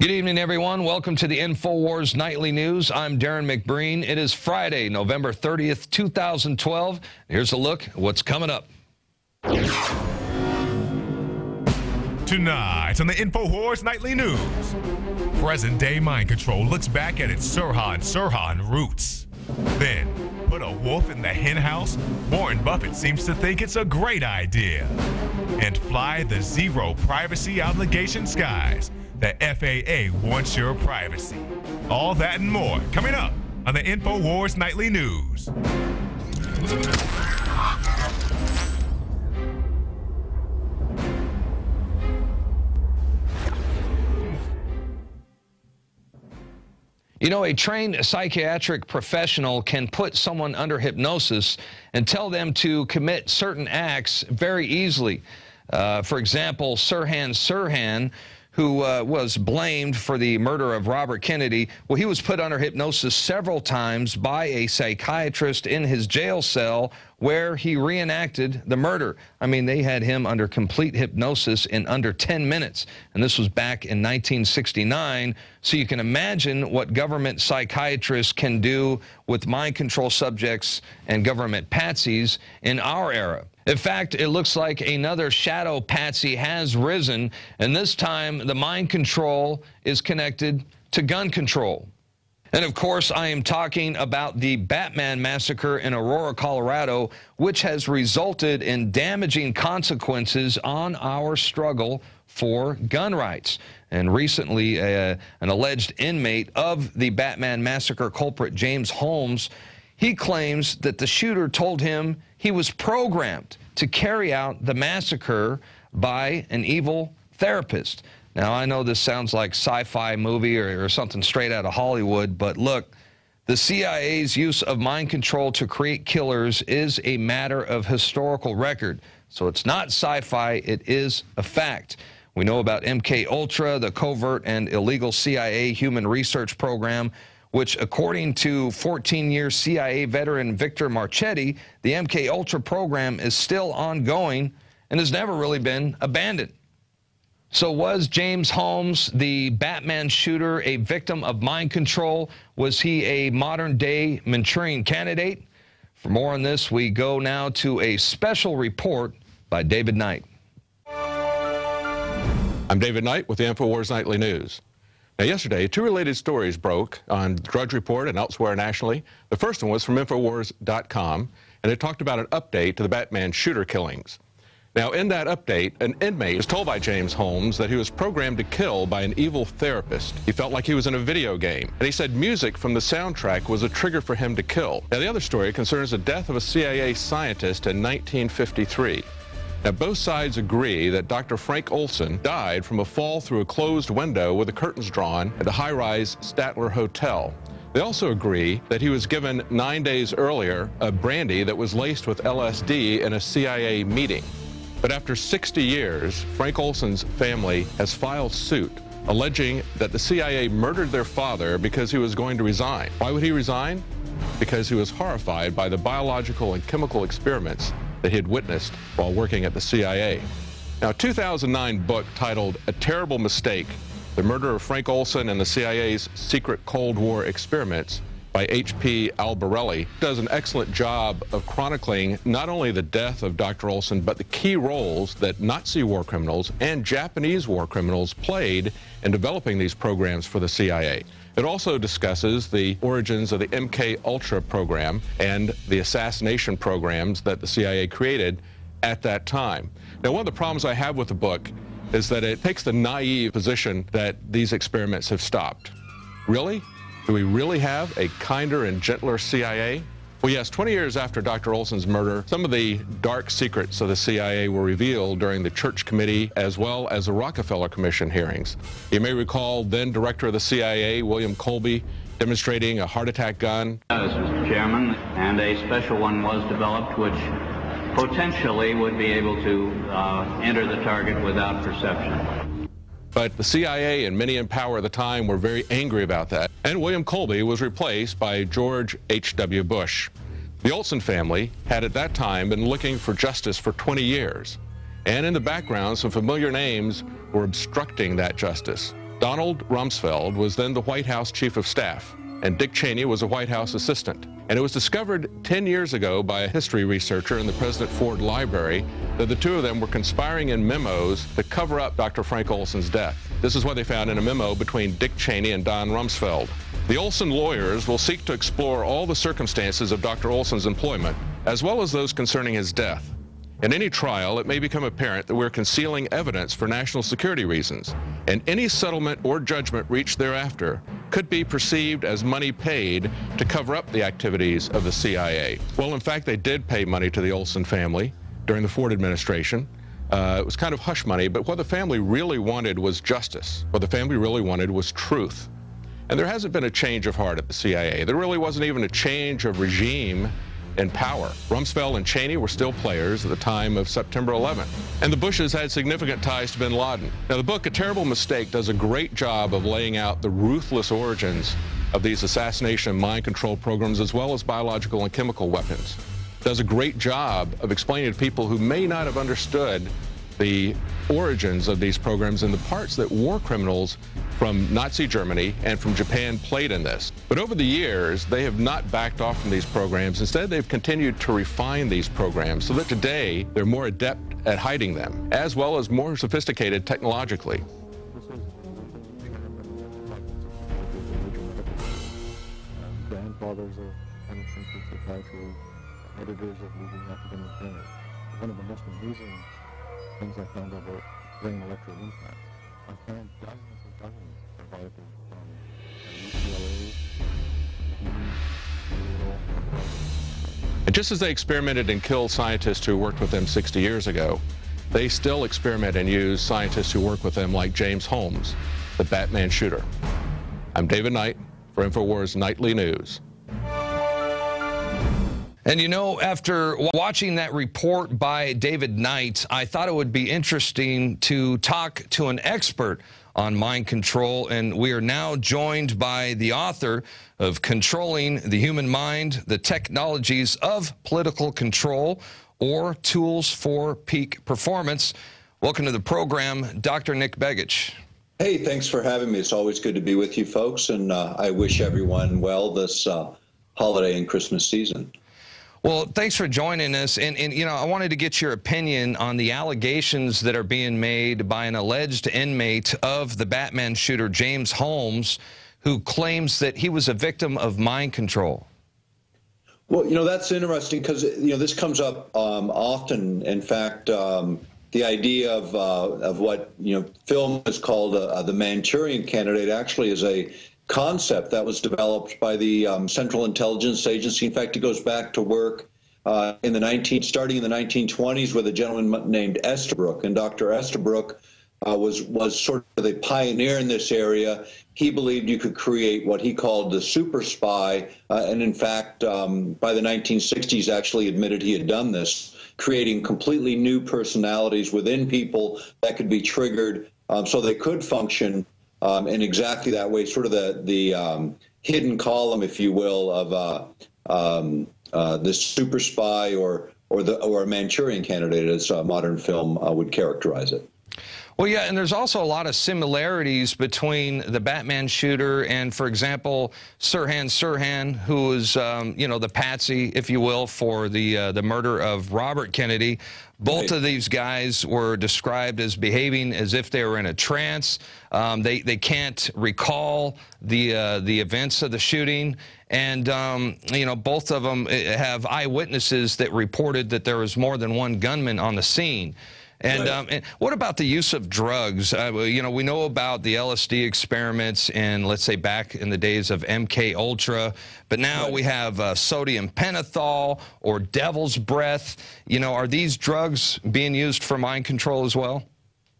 Good evening, everyone. Welcome to the InfoWars Nightly News. I'm Darren McBreen. It is Friday, November 30th, 2012. Here's a look at what's coming up. Tonight on the InfoWars Nightly News, present-day mind control looks back at its Sirhan roots. Then, put a wolf in the hen house? Warren Buffett seems to think it's a great idea. And fly the zero privacy obligation skies. The FAA wants your privacy. All that and more coming up on the InfoWars Nightly News. You know, a trained psychiatric professional can put someone under hypnosis and tell them to commit certain acts very easily. For example, Sirhan, who was blamed for the murder of Robert Kennedy, well, he was put under hypnosis several times by a psychiatrist in his jail cell where he reenacted the murder. I mean, they had him under complete hypnosis in under 10 minutes, and this was back in 1969. So you can imagine what government psychiatrists can do with mind control subjects and government patsies in our era. In fact, it looks like another shadow patsy has risen, and this time the mind control is connected to gun control. And of course, I am talking about the Batman massacre in Aurora, Colorado, which has resulted in damaging consequences on our struggle for gun rights. And recently, an alleged inmate of the Batman massacre culprit, James Holmes, he claims that the shooter told him he was programmed to carry out the massacre by an evil therapist. Now, I know this sounds like sci-fi movie or something straight out of Hollywood, but look, the CIA's use of mind control to create killers is a matter of historical record. So it's not sci-fi, it is a fact. We know about MK-Ultra, the covert and illegal CIA human research program, which, according to 14-year CIA veteran Victor Marchetti, the MK-Ultra program is still ongoing and has never really been abandoned. So was James Holmes, the Batman shooter, a victim of mind control? Was he a modern-day Manchurian candidate? For more on this, we go now to a special report by David Knight. I'm David Knight with the InfoWars Nightly News. Now, yesterday, two related stories broke on Drudge Report and elsewhere nationally. The first one was from InfoWars.com, and it talked about an update to the Batman shooter killings. Now, in that update, an inmate was told by James Holmes that he was programmed to kill by an evil therapist. He felt like he was in a video game, and he said music from the soundtrack was a trigger for him to kill. Now, the other story concerns the death of a CIA scientist in 1953. Now, both sides agree that Dr. Frank Olson died from a fall through a closed window with the curtains drawn at the high-rise Statler Hotel. They also agree that he was given 9 days earlier a brandy that was laced with LSD in a CIA meeting. But after 60 years, Frank Olson's family has filed suit, alleging that the CIA murdered their father because he was going to resign. Why would he resign? Because he was horrified by the biological and chemical experiments that he had witnessed while working at the CIA. Now, a 2009 book titled A Terrible Mistake, The Murder of Frank Olson and the CIA's Secret Cold War Experiments by H.P. Albarelli does an excellent job of chronicling not only the death of Dr. Olson, but the key roles that Nazi war criminals and Japanese war criminals played in developing these programs for the CIA. It also discusses the origins of the MK-Ultra program and the assassination programs that the CIA created at that time. Now, one of the problems I have with the book is that it takes the naive position that these experiments have stopped. Really? Do we really have a kinder and gentler CIA? Well, yes, 20 years after Dr. Olson's murder, some of the dark secrets of the CIA were revealed during the Church Committee as well as the Rockefeller Commission hearings. You may recall then Director of the CIA, William Colby, demonstrating a heart attack gun. Mr. Chairman, and a special one was developed which potentially would be able to enter the target without perception. But the CIA and many in power at the time were very angry about that. And William Colby was replaced by George H.W. Bush. The Olson family had at that time been looking for justice for 20 years. And in the background, some familiar names were obstructing that justice. Donald Rumsfeld was then the White House Chief of Staff, and Dick Cheney was a White House assistant. And it was discovered 10 years ago by a history researcher in the President Ford Library that the two of them were conspiring in memos to cover up Dr. Frank Olson's death. This is what they found in a memo between Dick Cheney and Don Rumsfeld. The Olson lawyers will seek to explore all the circumstances of Dr. Olson's employment, as well as those concerning his death. In any trial, it may become apparent that we're concealing evidence for national security reasons, and any settlement or judgment reached thereafter could be perceived as money paid to cover up the activities of the CIA. Well, in fact, they did pay money to the Olson family during the Ford administration. It was kind of hush money, but what the family really wanted was justice. What the family really wanted was truth. And there hasn't been a change of heart at the CIA. There really wasn't even a change of regime in power. Rumsfeld and Cheney were still players at the time of September 11th. And the Bushes had significant ties to bin Laden. Now, the book, A Terrible Mistake, does a great job of laying out the ruthless origins of these assassination and mind control programs, as well as biological and chemical weapons. It does a great job of explaining to people who may not have understood the origins of these programs and the parts that war criminals from Nazi Germany and from Japan played in this. But over the years, they have not backed off from these programs. Instead, they've continued to refine these programs so that today they're more adept at hiding them, as well as more sophisticated technologically. Grandfathers of Anderson psychiatry, editors of leading academic journals. One of the most amazing things I found about brain electrode implants. I found dozens and dozens of articles from UCLA, And just as they experimented and killed scientists who worked with them 60 years ago, they still experiment and use scientists who work with them, like James Holmes, the Batman shooter. I'm David Knight for InfoWars Nightly News. And you know, after watching that report by David Knight, I thought it would be interesting to talk to an expert on mind control, and we are now joined by the author of Controlling the Human Mind, the Technologies of Political Control, or Tools for Peak Performance. Welcome to the program, Dr. Nick Begich. Hey, thanks for having me. It's always good to be with you folks, and I wish everyone well this holiday and Christmas season. Well, thanks for joining us. And, you know, I wanted to get your opinion on the allegations that are being made by an alleged inmate of the Batman shooter, James Holmes, who claims that he was a victim of mind control. Well, you know, that's interesting because, you know, this comes up often. In fact, the idea of what, you know, film is called the Manchurian Candidate actually is a concept that was developed by the Central Intelligence Agency. In fact, it goes back to work starting in the 1920s with a gentleman named Estabrook. And Dr. Estabrook was sort of the pioneer in this area. He believed you could create what he called the super spy, and in fact, by the 1960s, actually admitted he had done this, creating completely new personalities within people that could be triggered so they could function in exactly that way, sort of the hidden column, if you will, of the super spy or a Manchurian Candidate, as modern film would characterize it. Well, yeah, and there's also a lot of similarities between the Batman shooter and, for example, Sirhan, who was, you know, the patsy, if you will, for the murder of Robert Kennedy. Both of these guys were described as behaving as if they were in a trance. They can't recall the events of the shooting. And, you know, both of them have eyewitnesses that reported that there was more than one gunman on the scene. And, and what about the use of drugs? You know, we know about the LSD experiments in, let's say, back in the days of MK Ultra, but now we have sodium pentothal or devil's breath. You know, are these drugs being used for mind control as well?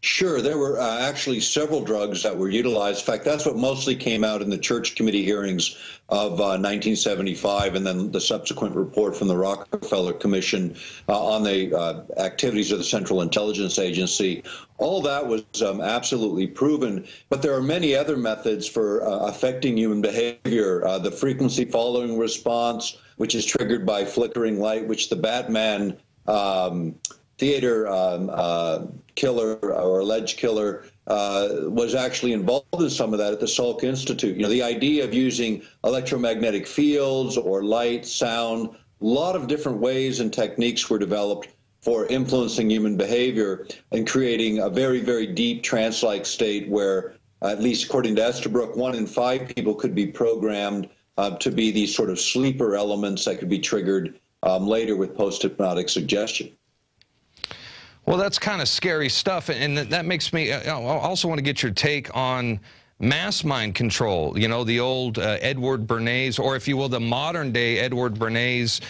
Sure. There were actually several drugs that were utilized. In fact, that's what mostly came out in the Church Committee hearings of 1975, and then the subsequent report from the Rockefeller Commission on the activities of the Central Intelligence Agency. All that was absolutely proven, but there are many other methods for affecting human behavior. The frequency following response, which is triggered by flickering light, which the Batman theater killer or alleged killer was actually involved in some of that at the Salk Institute. You know, the idea of using electromagnetic fields or light, sound, a lot of different ways and techniques were developed for influencing human behavior and creating a very, very deep trance-like state where, at least according to Estabrook, 1 in 5 people could be programmed to be these sort of sleeper elements that could be triggered later with post-hypnotic suggestion. Well, that's kind of scary stuff, and that makes me I also want to get your take on mass mind control. You know, the old Edward Bernays, or if you will, the modern-day Edward Bernays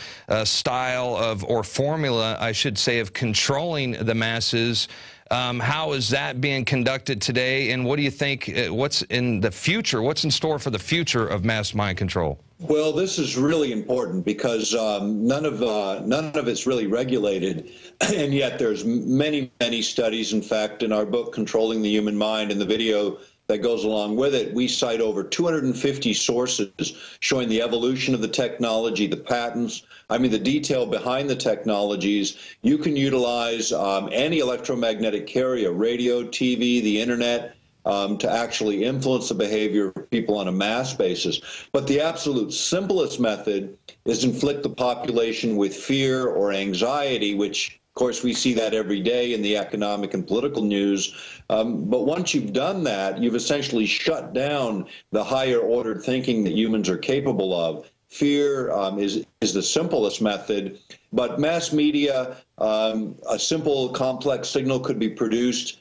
style of, or formula, I should say, of controlling the masses. How is that being conducted today, and what do you think, what's in the future, what's in store for the future of mass mind control? Well, this is really important because none of it's really regulated, and yet there's many studies. In fact, in our book, Controlling the Human Mind, and the video that goes along with it, we cite over 250 sources showing the evolution of the technology, the patents, I mean, the detail behind the technologies. You can utilize any electromagnetic carrier, radio, TV, the internet, to actually influence the behavior of people on a mass basis. But the absolute simplest method is inflict the population with fear or anxiety, which, of course, we see that every day in the economic and political news. But once you've done that, you've essentially shut down the higher ordered thinking that humans are capable of. Fear is the simplest method, but mass media, a simple complex signal could be produced,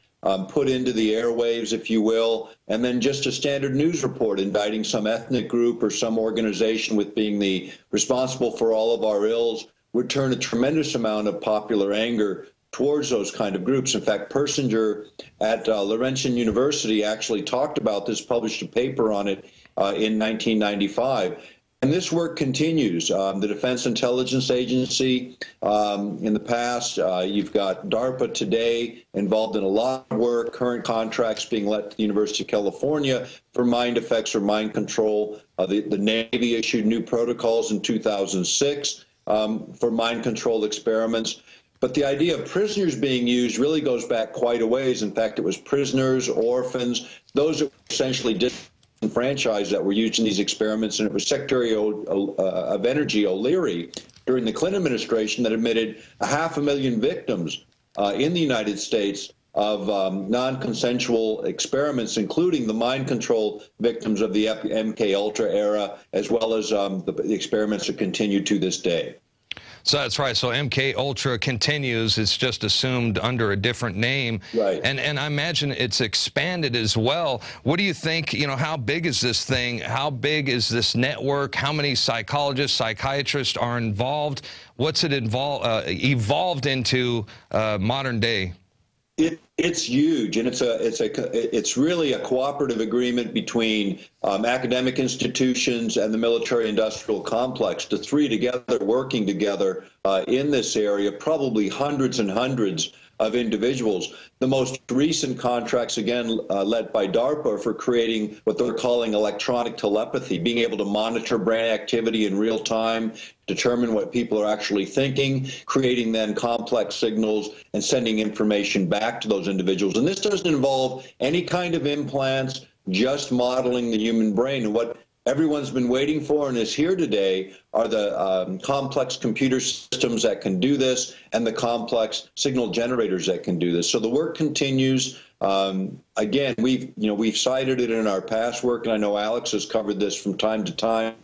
put into the airwaves, if you will, and then just a standard news report indicting some ethnic group or some organization with being the responsible for all of our ills would turn a tremendous amount of popular anger towards those kind of groups. In fact, Persinger at Laurentian University actually talked about this, published a paper on it in 1995. And this work continues. The Defense Intelligence Agency in the past, you've got DARPA today involved in a lot of work, current contracts being let to the University of California for mind effects or mind control. The Navy issued new protocols in 2006 for mind control experiments. But the idea of prisoners being used really goes back quite a ways. In fact, it was prisoners, orphans, those that were essentially disenfranchised that were used in these experiments. And it was Secretary of Energy O'Leary during the Clinton administration that admitted 500,000 victims in the United States of non-consensual experiments, including the mind control victims of the MK Ultra era, as well as the experiments that continue to this day. So that's right. So MK Ultra continues. It's just assumed under a different name. Right. And I imagine it's expanded as well. What do you think, you know, how big is this thing? How big is this network? How many psychologists, psychiatrists are involved? What's it evolved into modern day? It's huge, and it's really a cooperative agreement between academic institutions and the military-industrial complex. The three together, working together in this area, probably hundreds and hundreds of individuals. The most recent contracts, again, led by DARPA for creating what they're calling electronic telepathy, being able to monitor brain activity in real time, determine what people are actually thinking, creating then complex signals and sending information back to those individuals. And this doesn't involve any kind of implants, just modeling the human brain. And what everyone's been waiting for and is here today are the complex computer systems that can do this and the complex signal generators that can do this. So the work continues. Again, we've cited it in our past work, and I know Alex has covered this from time to time.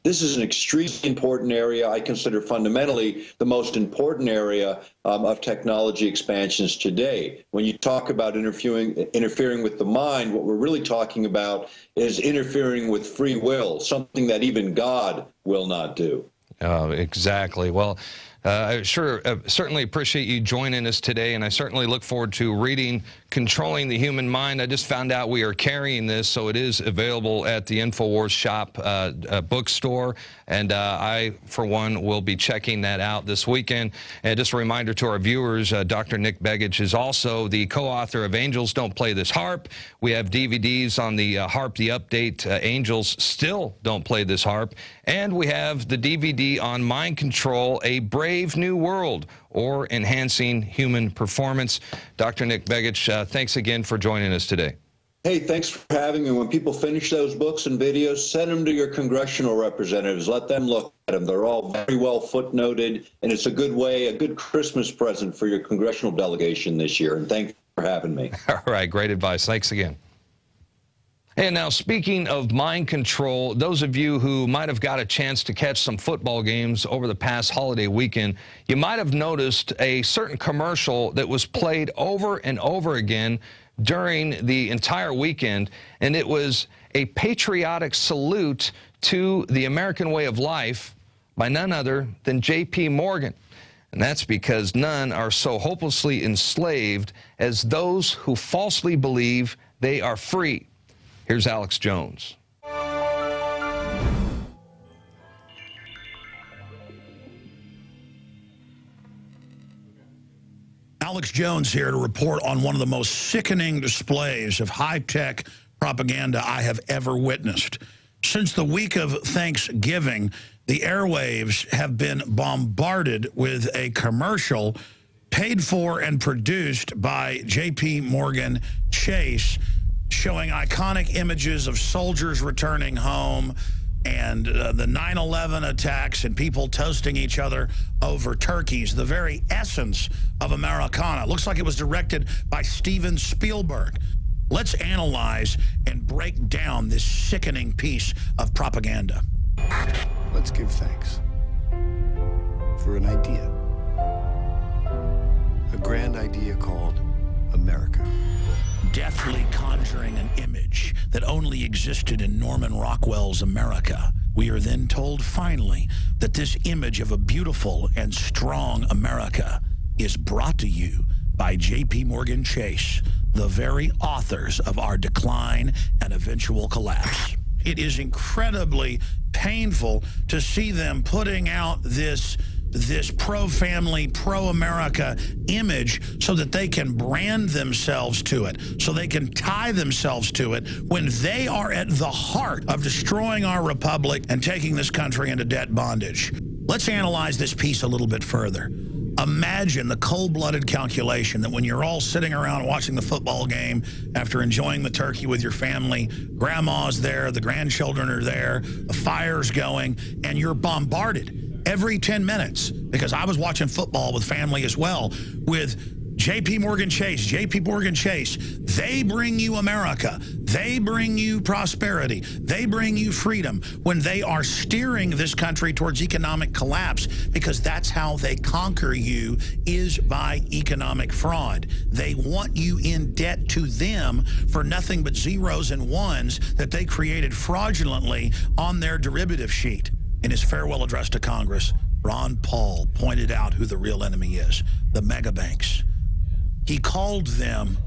This is an extremely important area. I consider fundamentally the most important area of technology expansions today. When you talk about interfering with the mind, what we're really talking about is interfering with free will, something that even God will not do. Exactly. Well, I certainly appreciate you joining us today, and I certainly look forward to reading Controlling the Human Mind. I just found out we are carrying this, so it is available at the InfoWars shop bookstore, and I, for one, will be checking that out this weekend. And just a reminder to our viewers, Dr. Nick Begich is also the co-author of Angels Don't Play This Harp. We have DVDs on the harp, the update, Angels Still Don't Play This Harp, and we have the DVD on Mind Control, A Brave brave new world or enhancing human performance. Dr. Nick Begich, thanks again for joining us today. Hey, thanks for having me. When people finish those books and videos, send them to your congressional representatives. Let them look at them. They're all very well footnoted, and it's a good way, a good Christmas present for your congressional delegation this year. And thanks for having me. All right, great advice. Thanks again. And now, speaking of mind control, those of you who might have got a chance to catch some football games over the past holiday weekend, you might have noticed a certain commercial that was played over and over again during the entire weekend, and it was a patriotic salute to the American way of life by none other than J.P. Morgan. And that's because none are so hopelessly enslaved as those who falsely believe they are free. Here's Alex Jones. Alex Jones here to report on one of the most sickening displays of high-tech propaganda I have ever witnessed. Since the week of Thanksgiving, the airwaves have been bombarded with a commercial paid for and produced by J.P. Morgan Chase, showing iconic images of soldiers returning home and the 9/11 attacks and people toasting each other over turkeys, the very essence of Americana. It looks like it was directed by Steven Spielberg. Let's analyze and break down this sickening piece of propaganda. Let's give thanks for an idea. A grand idea called America. Deftly conjuring an image that only existed in Norman Rockwell's America. We are then told finally that this image of a beautiful and strong America is brought to you by J.P. Morgan Chase, the very authors of our decline and eventual collapse. It is incredibly painful to see them putting out this pro-family, pro-America image so that they can brand themselves to it, so they can tie themselves to it when they are at the heart of destroying our republic and taking this country into debt bondage. Let's analyze this piece a little bit further. Imagine the cold-blooded calculation that when you're all sitting around watching the football game after enjoying the turkey with your family, grandma's there, the grandchildren are there, the fire's going, and you're bombarded every 10 minutes, because I was watching football with family as well, with J.P. Morgan Chase. J.P. Morgan Chase, they bring you America. They bring you prosperity. They bring you freedom when they are steering this country towards economic collapse, because that's how they conquer you, is by economic fraud. They want you in debt to them for nothing but zeros and ones that they created fraudulently on their derivative sheet. In his farewell address to Congress, Ron Paul pointed out who the real enemy is, the mega banks. He called them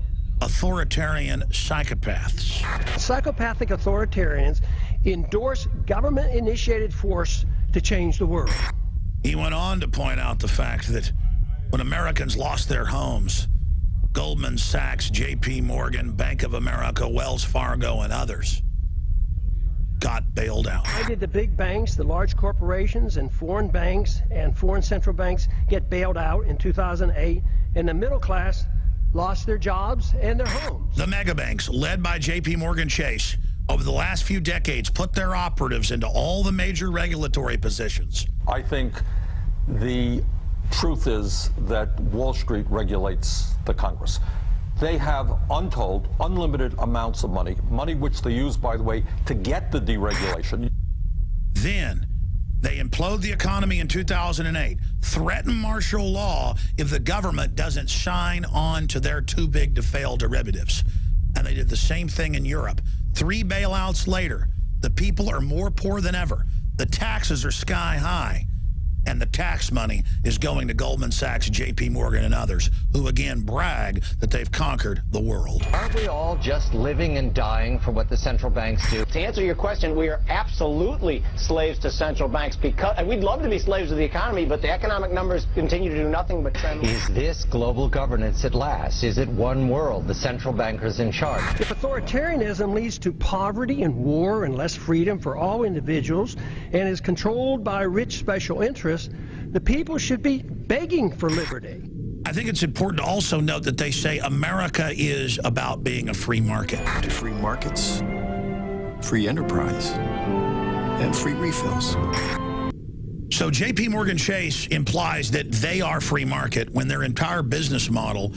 authoritarian psychopaths. Psychopathic authoritarians endorse government-initiated force to change the world. He went on to point out the fact that when Americans lost their homes, Goldman Sachs, J.P. Morgan, Bank of America, Wells Fargo, and others got bailed out. Why did the big banks, the large corporations, and foreign banks and foreign central banks get bailed out in 2008, and the middle class lost their jobs and their homes? The mega banks, led by J.P. Morgan Chase, over the last few decades, put their operatives into all the major regulatory positions. I think the truth is that Wall Street regulates the Congress. They have untold, unlimited amounts of money which they use, by the way, to get the deregulation. Then they implode the economy in 2008, threaten martial law if the government doesn't sign on to their too-big-to-fail derivatives. And they did the same thing in Europe. 3 bailouts later, the people are more poor than ever. The taxes are sky high. And the tax money is going to Goldman Sachs, J.P. Morgan, and others, who again brag that they've conquered the world. Aren't we all just living and dying for what the central banks do? To answer your question, we are absolutely slaves to central banks, because, and we'd love to be slaves to the economy, but the economic numbers continue to do nothing but trend. Is this global governance at last? Is it one world, the central bankers in charge? If authoritarianism leads to poverty and war and less freedom for all individuals and is controlled by rich special interests, The people should be begging for liberty. I think it's important to also note that they say America is about being a free market. Free markets, free enterprise, and free refills. So JP Morgan Chase implies that they are free market when their entire business model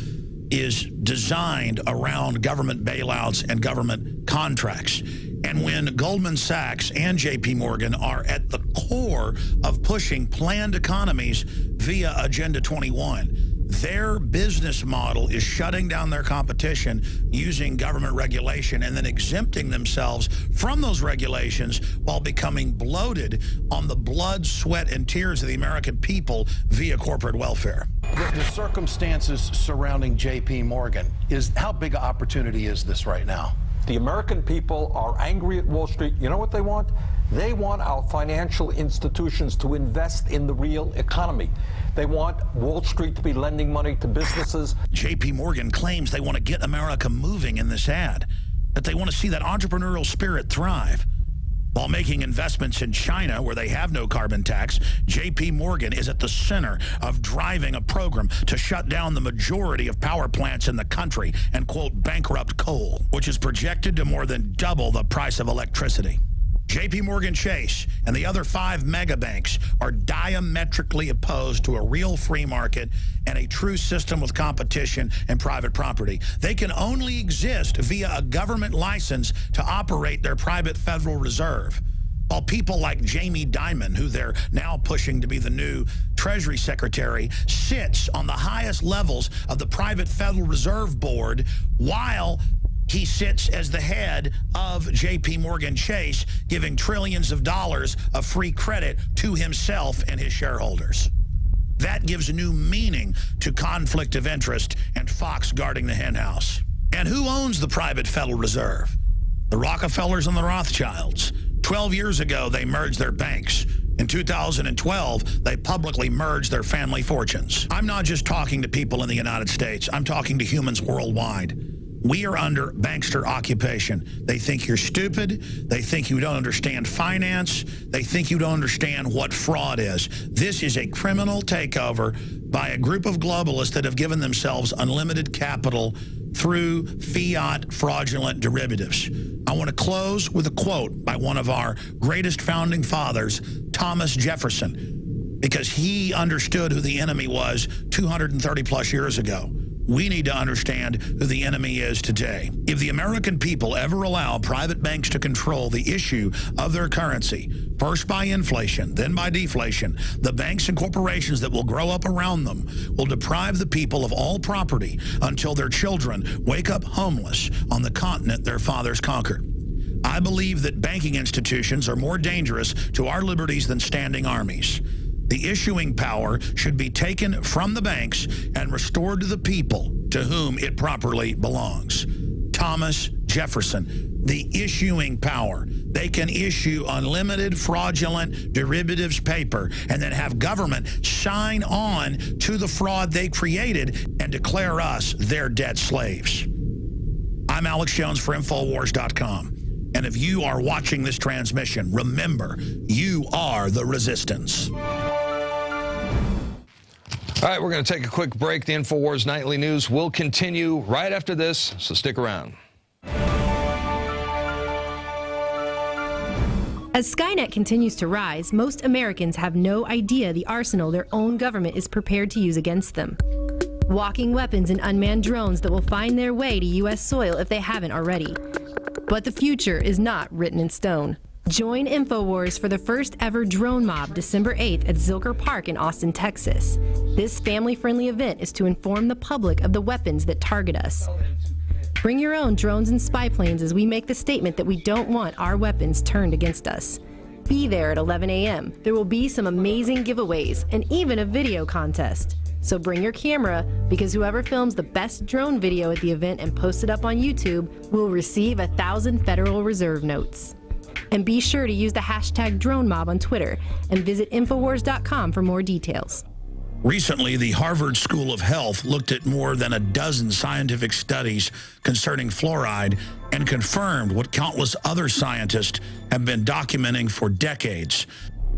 is designed around government bailouts and government contracts. And when Goldman Sachs and JP Morgan are at the core of pushing planned economies via Agenda 21, their business model is shutting down their competition using government regulation and then exempting themselves from those regulations while becoming bloated on the blood, sweat, and tears of the American people via corporate welfare. The circumstances surrounding JP Morgan, how big an opportunity is this right now? The American people are angry at Wall Street. You know what they want? They want our financial institutions to invest in the real economy. They want Wall Street to be lending money to businesses. JP Morgan claims they want to get America moving in this ad, that they want to see that entrepreneurial spirit thrive. While making investments in China, where they have no carbon tax, JP Morgan is at the center of driving a program to shut down the majority of power plants in the country and, quote, bankrupt coal, which is projected to more than double the price of electricity. JP Morgan Chase and the other 5 mega banks are diametrically opposed to a real free market and a true system with competition and private property. They can only exist via a government license to operate their private Federal Reserve. While people like Jamie Dimon, who they're now pushing to be the new Treasury Secretary, sits on the highest levels of the private Federal Reserve Board while he sits as the head of JP Morgan Chase, giving trillions of dollars of free credit to himself and his shareholders. That gives a new meaning to conflict of interest and Fox guarding the henhouse. And who owns the private Federal Reserve? The Rockefellers and the Rothschilds. 12 years ago, they merged their banks. In 2012, they publicly merged their family fortunes. I'm not just talking to people in the United States. I'm talking to humans worldwide. We are under bankster occupation. They think you're stupid. They think you don't understand finance. They think you don't understand what fraud is. This is a criminal takeover by a group of globalists that have given themselves unlimited capital through fiat fraudulent derivatives. I want to close with a quote by one of our greatest founding fathers, Thomas Jefferson, because he understood who the enemy was 230 plus years ago. We need to understand who the enemy is today. If the American people ever allow private banks to control the issue of their currency, first by inflation, then by deflation, the banks and corporations that will grow up around them will deprive the people of all property until their children wake up homeless on the continent their fathers conquered. I believe that banking institutions are more dangerous to our liberties than standing armies. The issuing power should be taken from the banks and restored to the people to whom it properly belongs. Thomas Jefferson, the issuing power. They can issue unlimited fraudulent derivatives paper and then have government sign on to the fraud they created and declare us their debt slaves. I'm Alex Jones for InfoWars.com. And if you are watching this transmission, remember, you are the resistance. All right, we're going to take a quick break. The InfoWars Nightly News will continue right after this, so stick around. As Skynet continues to rise, most Americans have no idea the arsenal their own government is prepared to use against them. Walking weapons and unmanned drones that will find their way to U.S. soil if they haven't already. But the future is not written in stone. Join InfoWars for the first ever drone mob December 8th at Zilker Park in Austin, Texas. This family-friendly event is to inform the public of the weapons that target us. Bring your own drones and spy planes as we make the statement that we don't want our weapons turned against us. Be there at 11 a.m. There will be some amazing giveaways and even a video contest. So bring your camera, because whoever films the best drone video at the event and posts it up on YouTube will receive 1,000 Federal Reserve notes. And be sure to use the hashtag DroneMob on Twitter and visit InfoWars.com for more details. Recently, the Harvard School of Health looked at more than a dozen scientific studies concerning fluoride and confirmed what countless other scientists have been documenting for decades.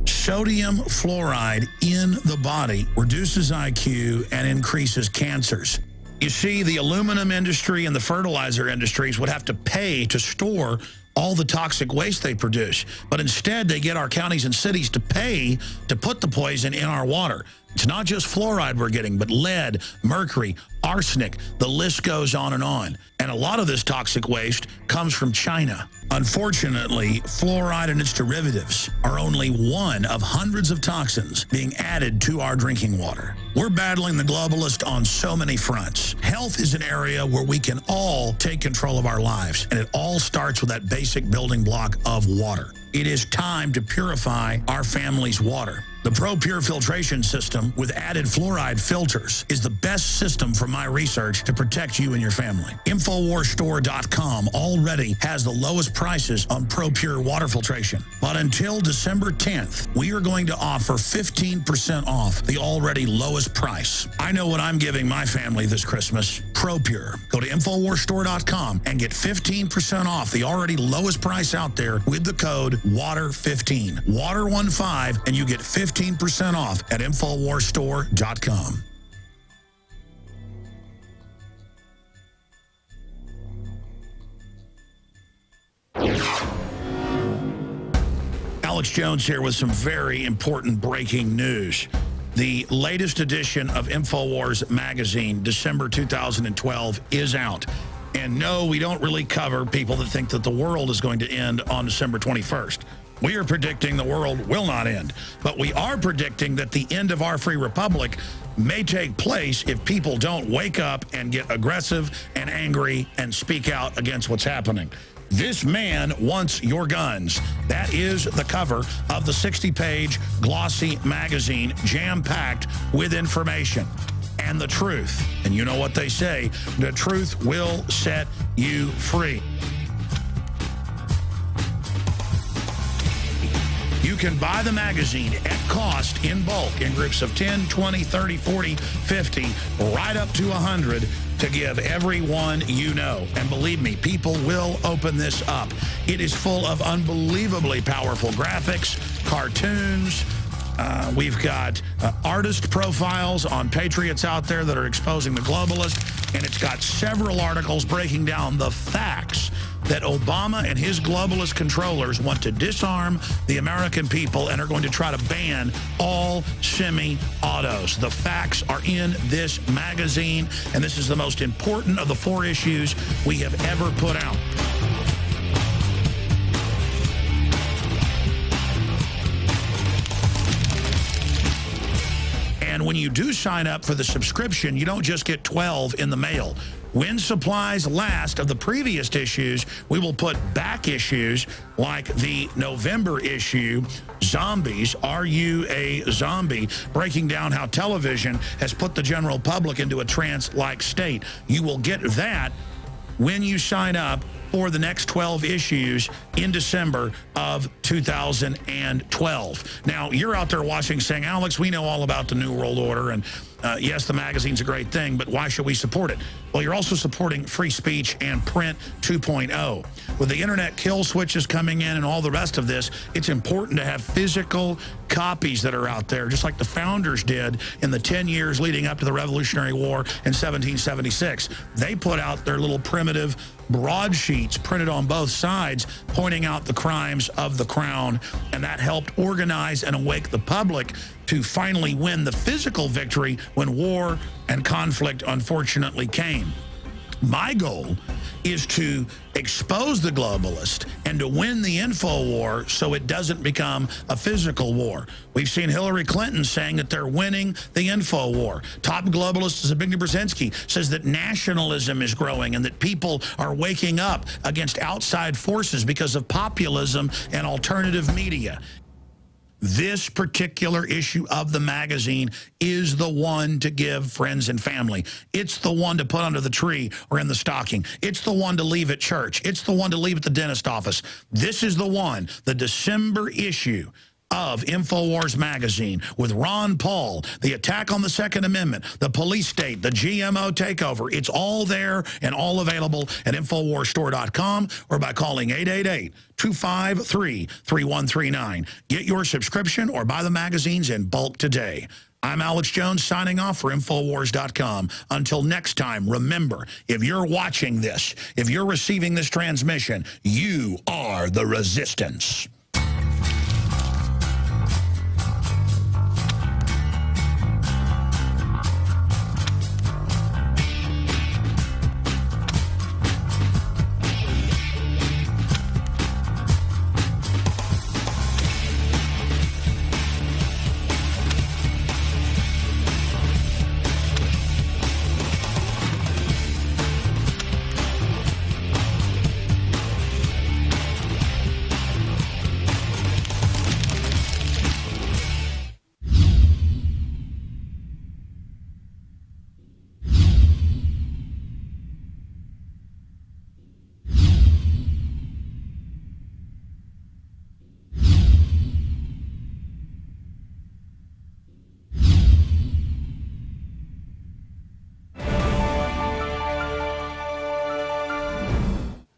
Sodium fluoride in the body reduces IQ and increases cancers. You see, the aluminum industry and the fertilizer industries would have to pay to store all the toxic waste they produce. But instead, they get our counties and cities to pay to put the poison in our water. It's not just fluoride we're getting, but lead, mercury, arsenic, the list goes on. And a lot of this toxic waste comes from China. Unfortunately, fluoride and its derivatives are only one of hundreds of toxins being added to our drinking water. We're battling the globalist on so many fronts. Health is an area where we can all take control of our lives, and it all starts with that basic building block of water. It is time to purify our family's water. The ProPure filtration system with added fluoride filters is the best system from my research to protect you and your family. InfoWarsStore.com already has the lowest prices on ProPure water filtration. But until December 10th, we are going to offer 15% off the already lowest price. I know what I'm giving my family this Christmas. ProPure. Go to InfoWarsStore.com and get 15% off the already lowest price out there with the code WATER15. WATER15, and you get 15% off at InfoWarsStore.com. Alex Jones here with some very important breaking news. The latest edition of InfoWars magazine, December 2012, is out. And no, we don't really cover people that think that the world is going to end on December 21st. We are predicting the world will not end, but we are predicting that the end of our free republic may take place if people don't wake up and get aggressive and angry and speak out against what's happening. This man wants your guns. That is the cover of the 60-page glossy magazine, jam-packed with information and the truth. And you know what they say, the truth will set you free. You can buy the magazine at cost in bulk in groups of 10, 20, 30, 40, 50, right up to 100 to give everyone you know. And believe me, people will open this up. It is full of unbelievably powerful graphics, cartoons. We've got artist profiles on patriots out there that are exposing the globalist. And it's got several articles breaking down the facts that Obama and his globalist controllers want to disarm the American people and are going to try to ban all semi-autos. The facts are in this magazine, and this is the most important of the 4 issues we have ever put out. And when you do sign up for the subscription, you don't just get 12 in the mail. When supplies last of the previous issues, we will put back issues like the November issue, Zombies, Are You a Zombie? Breaking down how television has put the general public into a trance-like state. You will get that when you sign up for the next 12 issues in December of 2012. Now, you're out there watching saying, Alex, we know all about the New World Order, and yes, the magazine's a great thing, but why should we support it? Well, you're also supporting free speech and print 2.0. With the internet kill switches coming in and all the rest of this, it's important to have physical copies that are out there, just like the founders did in the 10 years leading up to the Revolutionary War in 1776. They put out their little primitive broadsheets printed on both sides, pointing out the crimes of the crown, and that helped organize and awake the public to finally win the physical victory when war and conflict unfortunately came. My goal is to expose the globalist and to win the info war so it doesn't become a physical war. We've seen Hillary Clinton saying that they're winning the info war. Top globalist Zbigniew Brzezinski says that nationalism is growing and that people are waking up against outside forces because of populism and alternative media. This particular issue of the magazine is the one to give friends and family. It's the one to put under the tree or in the stocking. It's the one to leave at church. It's the one to leave at the dentist office. This is the one, the December issue of InfoWars magazine with Ron Paul, the attack on the Second Amendment, the police state, the GMO takeover. It's all there and all available at InfoWarsStore.com or by calling 888-253-3139. Get your subscription or buy the magazines in bulk today. I'm Alex Jones signing off for InfoWars.com. Until next time, remember, if you're watching this, if you're receiving this transmission, you are the resistance.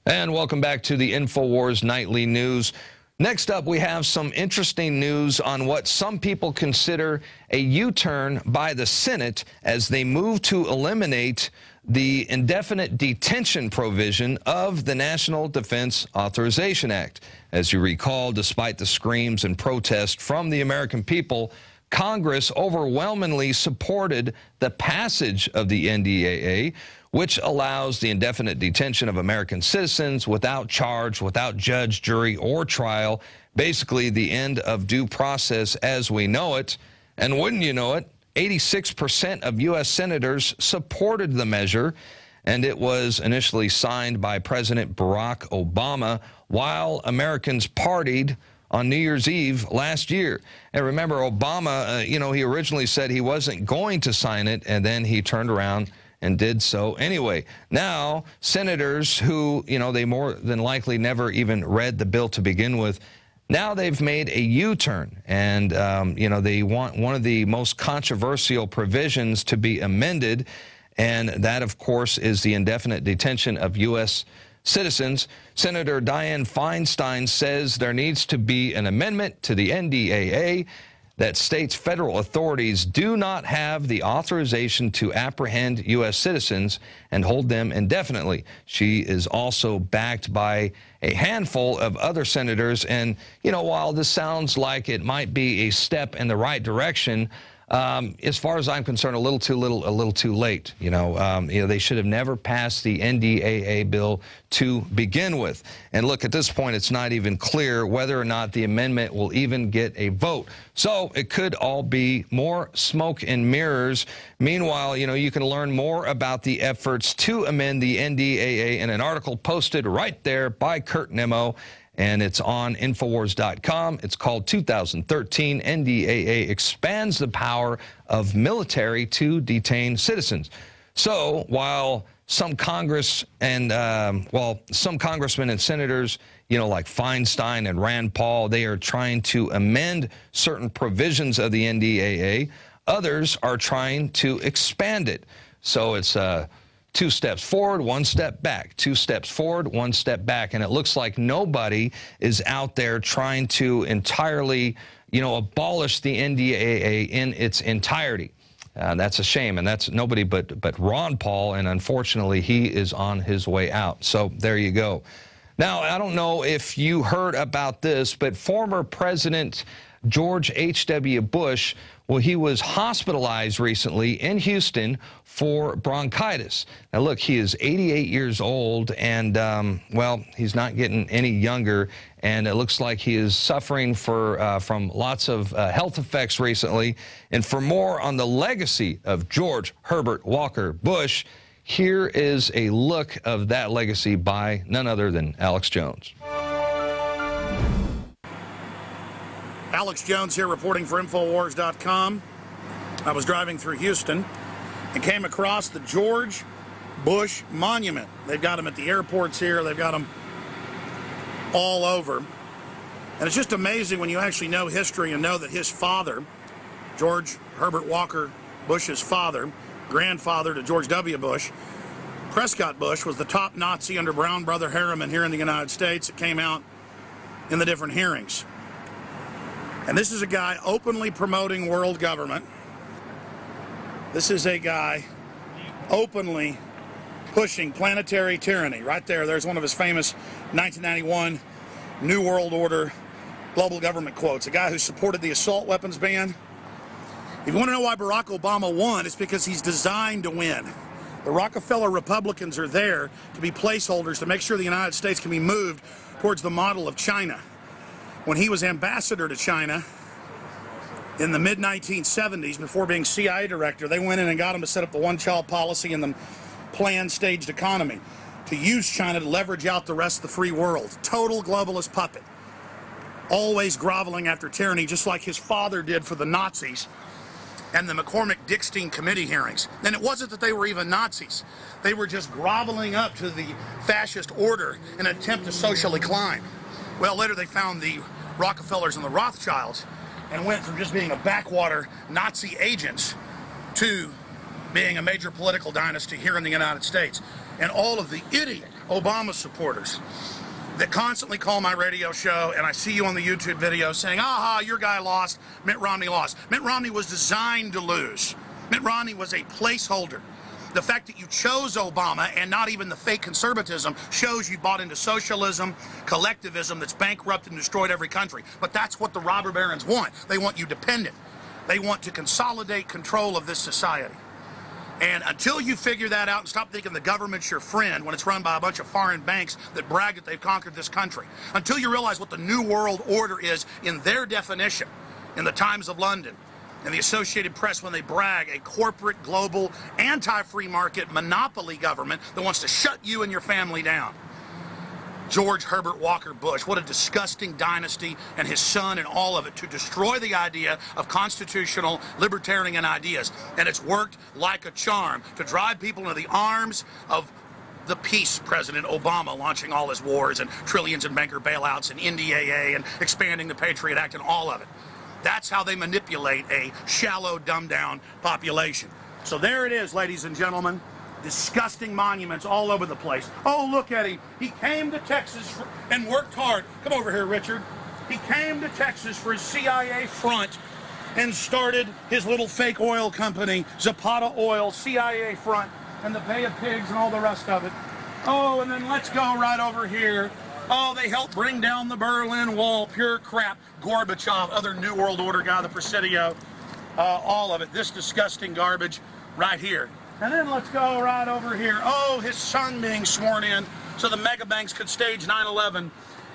And welcome back to the InfoWars Nightly News. Next up, we have some interesting news on what some people consider a U-turn by the Senate as they move to eliminate the indefinite detention provision of the National Defense Authorization Act. As you recall, despite the screams and protests from the American people, Congress overwhelmingly supported the passage of the NDAA, which allows the indefinite detention of American citizens without charge, without judge, jury, or trial, basically the end of due process as we know it. And wouldn't you know it, 86% of U.S. senators supported the measure, and it was initially signed by President Barack Obama while Americans partied on New Year's Eve last year. And remember, Obama, he originally said he wasn't going to sign it, and then he turned around and did so anyway. Now, senators who, they more than likely never even read the bill to begin with, now they've made a U-turn, and, they want one of the most controversial provisions to be amended, and that, of course, is the indefinite detention of U.S. citizens. Senator Dianne Feinstein says there needs to be an amendment to the NDAA that states federal authorities do not have the authorization to apprehend U.S. citizens and hold them indefinitely. She is also backed by a handful of other senators. And, while this sounds like it might be a step in the right direction, as far as I'm concerned, a little too little, a little too late. They should have never passed the NDAA bill to begin with. And look, at this point, it's not even clear whether or not the amendment will even get a vote. So it could all be more smoke and mirrors. Meanwhile, you can learn more about the efforts to amend the NDAA in an article posted right there by Kurt Nimmo, and it's on InfoWars.com. It's called 2013 NDAA Expands the Power of Military to Detain Citizens. So while some congressmen and senators, like Feinstein and Rand Paul, they are trying to amend certain provisions of the NDAA, others are trying to expand it. So it's 2 steps forward, 1 step back, 2 steps forward, 1 step back. And it looks like nobody is out there trying to entirely, abolish the NDAA in its entirety. That's a shame, and that's nobody but Ron Paul, and unfortunately, he is on his way out. So there you go. Now, I don't know if you heard about this, but former President George H.W. Bush, well, he was hospitalized recently in Houston for bronchitis. Now, look, he is 88 years old, and, he's not getting any younger, and it looks like he is suffering from lots of health effects recently. And for more on the legacy of George Herbert Walker Bush, here is a look of that legacy by none other than Alex Jones. Alex Jones here reporting for InfoWars.com. I was driving through Houston and came across the George Bush Monument. They've got them at the airports here. They've got them all over. And it's just amazing when you actually know history and know that his father, George Herbert Walker Bush's father, grandfather to George W. Bush, Prescott Bush, was the top Nazi under Brown Brother Harriman here in the United States. It came out in the different hearings. And this is a guy openly promoting world government. This is a guy openly pushing planetary tyranny. Right there, there's one of his famous 1991 New World Order global government quotes. A guy who supported the assault weapons ban. If you want to know why Barack Obama won, it's because he's designed to win. The Rockefeller Republicans are there to be placeholders to make sure the United States can be moved towards the model of China. When he was ambassador to China in the mid-1970s, before being CIA director, they went in and got him to set up the one-child policy and the planned staged economy to use China to leverage out the rest of the free world. Total globalist puppet. Always groveling after tyranny, just like his father did for the Nazis and the McCormick-Dickstein committee hearings. And it wasn't that they were even Nazis. They were just groveling up to the fascist order in an attempt to socially climb. Well, later they found the Rockefellers and the Rothschilds and went from just being a backwater Nazi agents to being a major political dynasty here in the United States. And all of the idiot Obama supporters that constantly call my radio show, and I see you on the YouTube video saying, aha, your guy lost, Mitt Romney lost. Mitt Romney was designed to lose. Mitt Romney was a placeholder. The fact that you chose Obama and not even the fake conservatism shows you bought into socialism, collectivism that's bankrupted and destroyed every country. But that's what the robber barons want. They want you dependent. They want to consolidate control of this society. And until you figure that out and stop thinking the government's your friend when it's run by a bunch of foreign banks that brag that they've conquered this country, until you realize what the New World Order is in their definition, in the Times of London, and the Associated Press when they brag, a corporate, global, anti-free market monopoly government that wants to shut you and your family down. George Herbert Walker Bush, what a disgusting dynasty, and his son and all of it to destroy the idea of constitutional libertarian ideas. And it's worked like a charm to drive people into the arms of the peace President Obama, launching all his wars and trillions in banker bailouts and NDAA and expanding the Patriot Act and all of it. That's how they manipulate a shallow, dumbed-down population. So there it is, ladies and gentlemen. Disgusting monuments all over the place. Oh, look at him. He came to Texas and worked hard. Come over here, Richard. He came to Texas for his CIA front and started his little fake oil company, Zapata Oil, CIA front, and the Bay of Pigs and all the rest of it. Oh, and then let's go right over here. Oh, they helped bring down the Berlin Wall. Pure crap. Gorbachev, other New World Order guy, the Presidio, all of it. This disgusting garbage right here. And then let's go right over here. Oh, his son being sworn in so the mega banks could stage 9/11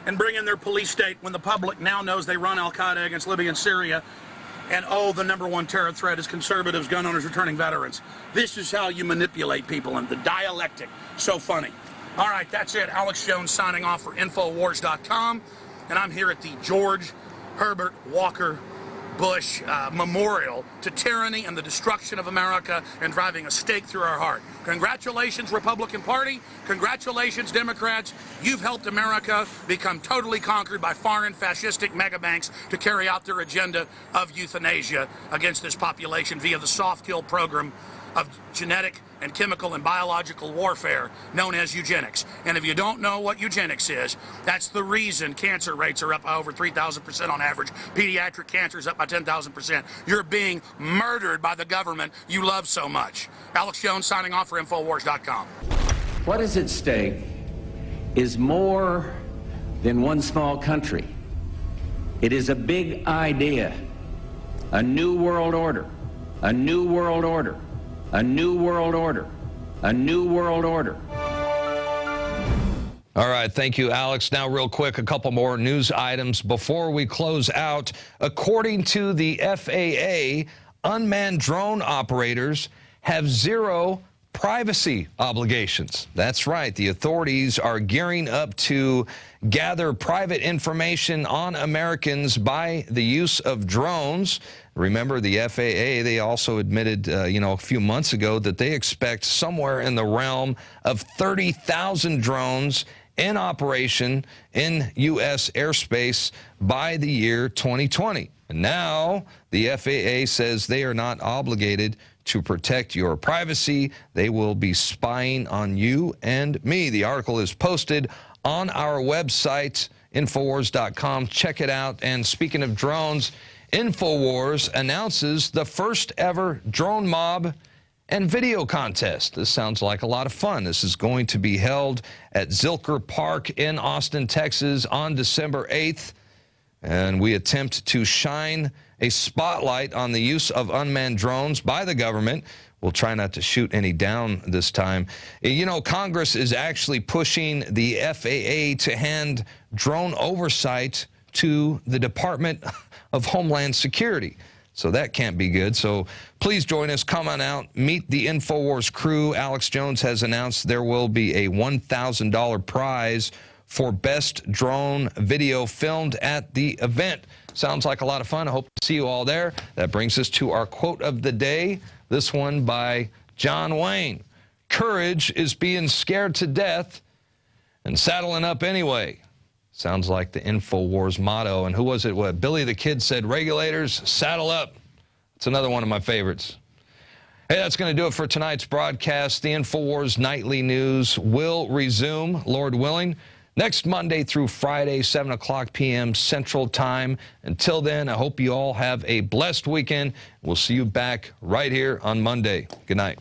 and bring in their police state when the public now knows they run Al-Qaeda against Libya and Syria. And oh, the #1 terror threat is conservatives, gun owners, returning veterans. This is how you manipulate people, and the dialectic. So funny. All right, that's it. Alex Jones signing off for InfoWars.com. And I'm here at the George Herbert Walker Bush memorial to tyranny and the destruction of America and driving a stake through our heart. Congratulations, Republican Party. Congratulations, Democrats. You've helped America become totally conquered by foreign fascistic megabanks to carry out their agenda of euthanasia against this population via the soft kill program of genetic and chemical and biological warfare known as eugenics. And if you don't know what eugenics is, that's the reason cancer rates are up by over 3,000% on average. Pediatric cancer is up by 10,000%. You're being murdered by the government you love so much. Alex Jones signing off for InfoWars.com. What is at stake is more than one small country. It is a big idea, a new world order, a new world order. A new world order. A new world order. All right, thank you, Alex. Now, real quick, a couple more news items before we close out. According to the FAA, unmanned drone operators have zero privacy obligations. That's right. The authorities are gearing up to gather private information on Americans by the use of drones. Remember, the FAA, they also admitted, a few months ago that they expect somewhere in the realm of 30,000 drones in operation in U.S. airspace by the year 2020. And now the FAA says they are not obligated to protect your privacy. They will be spying on you and me. The article is posted on our website, InfoWars.com. Check it out. And speaking of drones, InfoWars announces the first ever drone mob and video contest. This sounds like a lot of fun. This is going to be held at Zilker Park in Austin, Texas on December 8th. And we attempt to shine a spotlight on the use of unmanned drones by the government. We'll try not to shoot any down this time. You know, Congress is actually pushing the FAA to hand drone oversight to the Department of Homeland Security. So that can't be good. So please join us. Come on out. Meet the InfoWars crew. Alex Jones has announced there will be a $1,000 prize for best drone video filmed at the event. Sounds like a lot of fun. I hope to see you all there. That brings us to our quote of the day. This one by John Wayne. Courage is being scared to death and saddling up anyway. Sounds like the InfoWars motto. And who was it? What Billy the Kid said, regulators, saddle up. It's another one of my favorites. Hey, that's going to do it for tonight's broadcast. The InfoWars Nightly News will resume, Lord willing, next Monday through Friday, 7 o'clock p.m. Central Time. Until then, I hope you all have a blessed weekend. We'll see you back right here on Monday. Good night.